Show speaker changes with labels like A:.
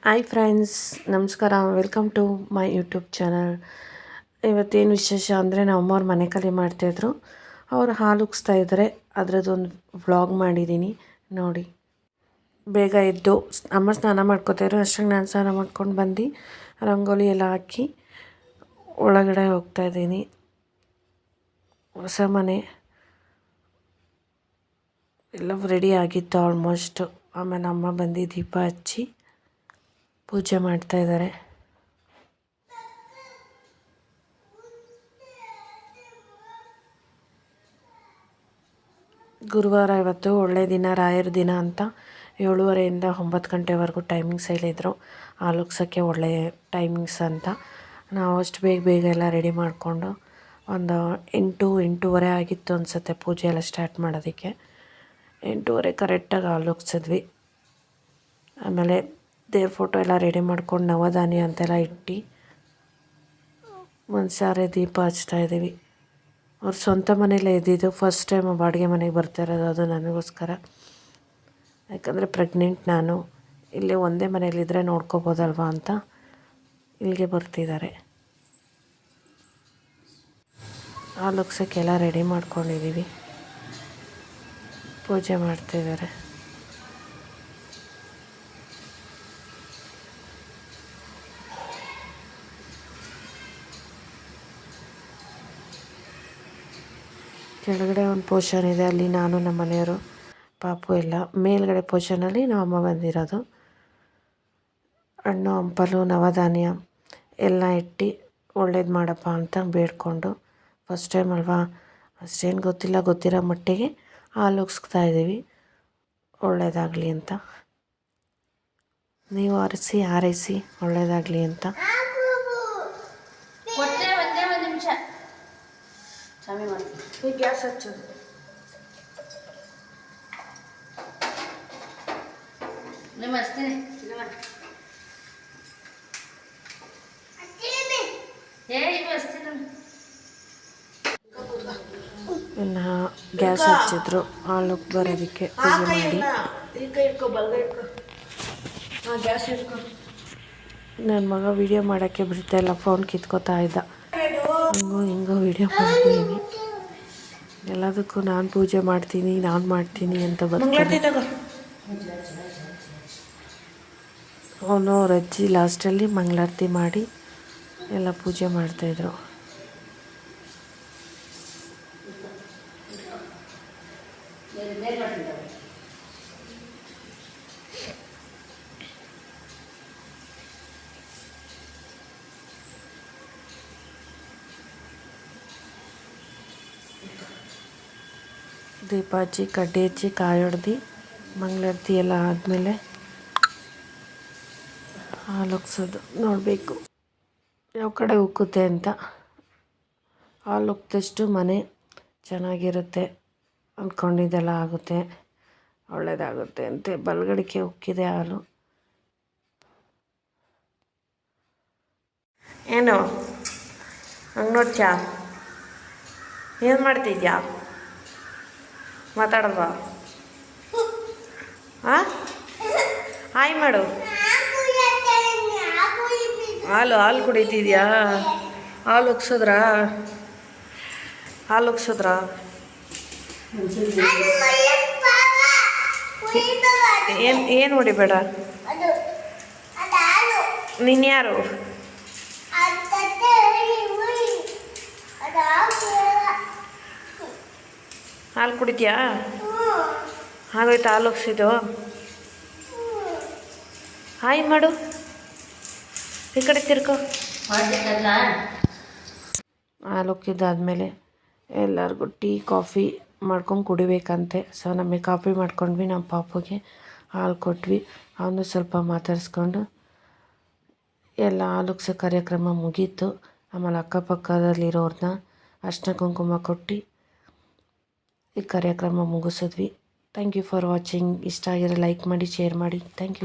A: Hi friends, ನಮಸ್ಕಾರ. Welcome to my YouTube channel. ಇವತ್ತೇನು ವಿಶೇಷ ಅಂದರೆ ನಮ್ಮ ಅಮ್ಮವ್ರು ಮನೆ ಖಾಲಿ ಮಾಡ್ತಾಯಿದ್ರು. ಅವ್ರು ಹಾಲು ಉಗಿಸ್ತಾ ಇದ್ದಾರೆ. ಅದರದ್ದೊಂದು ವ್ಲಾಗ್ ಮಾಡಿದ್ದೀನಿ ನೋಡಿ. ಬೇಗ ಎದ್ದು ಅಮ್ಮ ಸ್ನಾನ ಮಾಡ್ಕೋತಾಯಿದ್ರು. ಅಷ್ಟಾಗಿ ನಾನು ಸ್ನಾನ ಮಾಡ್ಕೊಂಡು ಬಂದು ರಂಗೋಲಿ ಎಲ್ಲ ಹಾಕಿ ಒಳಗಡೆ ಹೋಗ್ತಾಯಿದ್ದೀನಿ. ಹೊಸ ಮನೆ ಎಲ್ಲ ರೆಡಿ ಆಗಿತ್ತು ಆಲ್ಮೋಸ್ಟ್. ಆಮೇಲೆ ಅಮ್ಮ ಬಂದು ದೀಪ ಹಚ್ಚಿ ಪೂಜೆ ಮಾಡ್ತಾಯಿದ್ದಾರೆ. ಗುರುವಾರ ಇವತ್ತು ಒಳ್ಳೆಯ ದಿನ, ರಾಯರ ದಿನ ಅಂತ 7:30ಯಿಂದ 9 ಗಂಟೆವರೆಗೂ ಟೈಮಿಂಗ್ಸ್ ಹೇಳಿದರು. ಹಾಲು ಉಗ್ಸೋಕ್ಕೆ ಒಳ್ಳೆಯ ಟೈಮಿಂಗ್ಸ್ ಅಂತ. ನಾವು ಅಷ್ಟು ಬೇಗ ಎಲ್ಲ ರೆಡಿ ಮಾಡಿಕೊಂಡು ಒಂದು 8-8:30 ಆಗಿತ್ತು ಅನಿಸುತ್ತೆ ಪೂಜೆ ಎಲ್ಲ ಸ್ಟಾರ್ಟ್ ಮಾಡೋದಕ್ಕೆ. 8:30 ಕರೆಕ್ಟಾಗಿ ಹಾಲು ಉಗ್ಸಿದ್ವಿ. ಆಮೇಲೆ ದೇವ್ರ ಫೋಟೋ ಎಲ್ಲ ರೆಡಿ ಮಾಡ್ಕೊಂಡು ನವಧಾನ್ಯ ಅಂತೆಲ್ಲ ಇಟ್ಟು ಒಂದು ಸಾರಿ ದೀಪ ಹಚ್ತಾಯಿದ್ದೀವಿ. ಅವ್ರ ಸ್ವಂತ ಮನೇಲೇ ಇದ್ದಿದ್ದು. ಫಸ್ಟ್ ಟೈಮ್ ಬಾಡಿಗೆ ಮನೆಗೆ ಬರ್ತಾ ಇರೋದು, ಅದು ನನಗೋಸ್ಕರ. ಯಾಕಂದರೆ ಪ್ರೆಗ್ನೆಂಟ್ ನಾನು. ಇಲ್ಲೇ ಒಂದೇ ಮನೇಲಿದ್ದರೆ ನೋಡ್ಕೋಬೋದಲ್ವ ಅಂತ ಇಲ್ಲಿಗೆ ಬರ್ತಿದ್ದಾರೆ. ಹಾಲು ಉಗ್ಸೋಕ್ಕೆಲ್ಲ ರೆಡಿ ಮಾಡ್ಕೊಂಡಿದ್ದೀವಿ. ಪೂಜೆ ಮಾಡ್ತಿದ್ದಾರೆ. ಕೆಳಗಡೆ ಒಂದು ಪೋರ್ಷನ್ ಇದೆ, ಅಲ್ಲಿ ನಾನು ನಮ್ಮ ಮನೆಯವರು ಪಾಪು ಎಲ್ಲ. ಮೇಲ್ಗಡೆ ಪೋರ್ಷನಲ್ಲಿ ನಮ್ಮ ಅಮ್ಮ ಬಂದಿರೋದು. ಹಣ್ಣು ಹಂಪಲು ನವಧಾನ್ಯ ಎಲ್ಲ ಇಟ್ಟು ಒಳ್ಳೇದು ಮಾಡಪ್ಪ ಅಂತ ಬೇಡಿಕೊಂಡು, ಫಸ್ಟ್ ಟೈಮ್ ಅಲ್ವಾ, ಅಷ್ಟೇನು ಗೊತ್ತಿರೋ ಮಟ್ಟಿಗೆ ಹಾಲು ಉಗಿಸ್ತಾ ಇದ್ದೀವಿ, ಒಳ್ಳೇದಾಗಲಿ ಅಂತ. ನೀವು ಹಾರೈಸಿ ಒಳ್ಳೇದಾಗಲಿ ಅಂತ. ಗ್ಯಾಸ್ ಹಚ್ಚೋದು. ಇನ್ನು ಗ್ಯಾಸ್ ಹಚ್ಚಿದ್ರು ಹಾಲು ಬರೋದಕ್ಕೆ ಪೂಜೆ ಮಾಡಿ. ನನ್ನ ಮಗ ವೀಡಿಯೋ ಮಾಡೋಕ್ಕೆ ಬಿಡ್ತಾಯಿಲ್ಲ, ಫೋನ್ ಕಿತ್ಕೋತಾ ಇದ್ದ. ಹಿಂಗೋ ವೀಡಿಯೋ ಮಾಡ್ತೀನಿ. ಎಲ್ಲದಕ್ಕೂ ನಾನು ಪೂಜೆ ಮಾಡ್ತೀನಿ ಅಂತ ಬರ್ತೀನಿ. ಅವನು ಅವ್ರ ಅಜ್ಜಿ ಲಾಸ್ಟಲ್ಲಿ ಮಂಗಳಾರತಿ ಮಾಡಿ ಎಲ್ಲ ಪೂಜೆ ಮಾಡ್ತಾಯಿದ್ರು. ದೀಪ ಹಚ್ಚಿ ಕಡ್ಡಿ ಹಚ್ಚಿ ಕಾಯಿ ಹೊಡೆದು ಮಂಗಳಾರತಿ ಎಲ್ಲ ಆದಮೇಲೆ ಹಾಲು ಉಗ್ಸೋದು. ನೋಡಬೇಕು ಯಾವ ಕಡೆ ಉಕ್ಕುತ್ತೆ ಅಂತ. ಹಾಲು ಉಕ್ಕಿದಷ್ಟು ಮನೆ ಚೆನ್ನಾಗಿರುತ್ತೆ, ಅಂದ್ಕೊಂಡಿದ್ದೆಲ್ಲ ಆಗುತ್ತೆ, ಒಳ್ಳೆಯದಾಗುತ್ತೆ ಅಂತೆ. ಬಲಗಡಿಕೆ ಉಕ್ಕಿದೆ ಹಾಲು. ಏನು ಹಂಗೆ ನೋಡ್ತ್ಯಾ? ಏನು ಮಾಡ್ತಿದ್ಯಾ? ಮಾತಾಡಲ್ವಾ? ಹಾಯ್ ಮಾಡು. ಹಾಲು ಕುಡಿತಿದ್ಯಾ? ಹಾಲು ಉಗ್ಸಿದ್ರಾ? ಏನು ಹೊಡಿಬೇಡ. ನೀನು ಯಾರು? ಹಾಲು ಕುಡಿತೀಯಾ? ಹಾಗೋಯ್ತು ಹಾಲು ಉಗ್ಸಿದ್ದು. ಹಾಯ್ ಮಾಡು, ಈ ಕಡೆ ತಿರ್ಕೊ. ಹಾಲು ಉಕ್ಕಿದ್ದಾದಮೇಲೆ ಎಲ್ಲರಿಗೂ ಟೀ ಕಾಫಿ ಮಾಡ್ಕೊಂಡು ಕುಡಿಬೇಕಂತೆ. ಸೊ ನಮಗೆ ಕಾಫಿ ಮಾಡ್ಕೊಂಡ್ವಿ, ನಮ್ಮ ಪಾಪುಗೆ ಹಾಲು ಕೊಟ್ವಿ. ಅವನು ಸ್ವಲ್ಪ ಮಾತಾಡಿಸ್ಕೊಂಡು ಎಲ್ಲ ಹಾಲು ಉಗ್ಸೋ ಕಾರ್ಯಕ್ರಮ ಮುಗೀತು. ಆಮೇಲೆ ಅಕ್ಕಪಕ್ಕದಲ್ಲಿರೋರನ್ನ ಅರ್ಶಿನ ಕುಂಕುಮ ಕೊಟ್ಟು ಈ ಕಾರ್ಯಕ್ರಮ ಮುಗಿಸಿದ್ವಿ. Thank you for watching. ಇಷ್ಟ ಆಗಿರೋ ಲೈಕ್ ಮಾಡಿ, ಶೇರ್ ಮಾಡಿ. Thank you.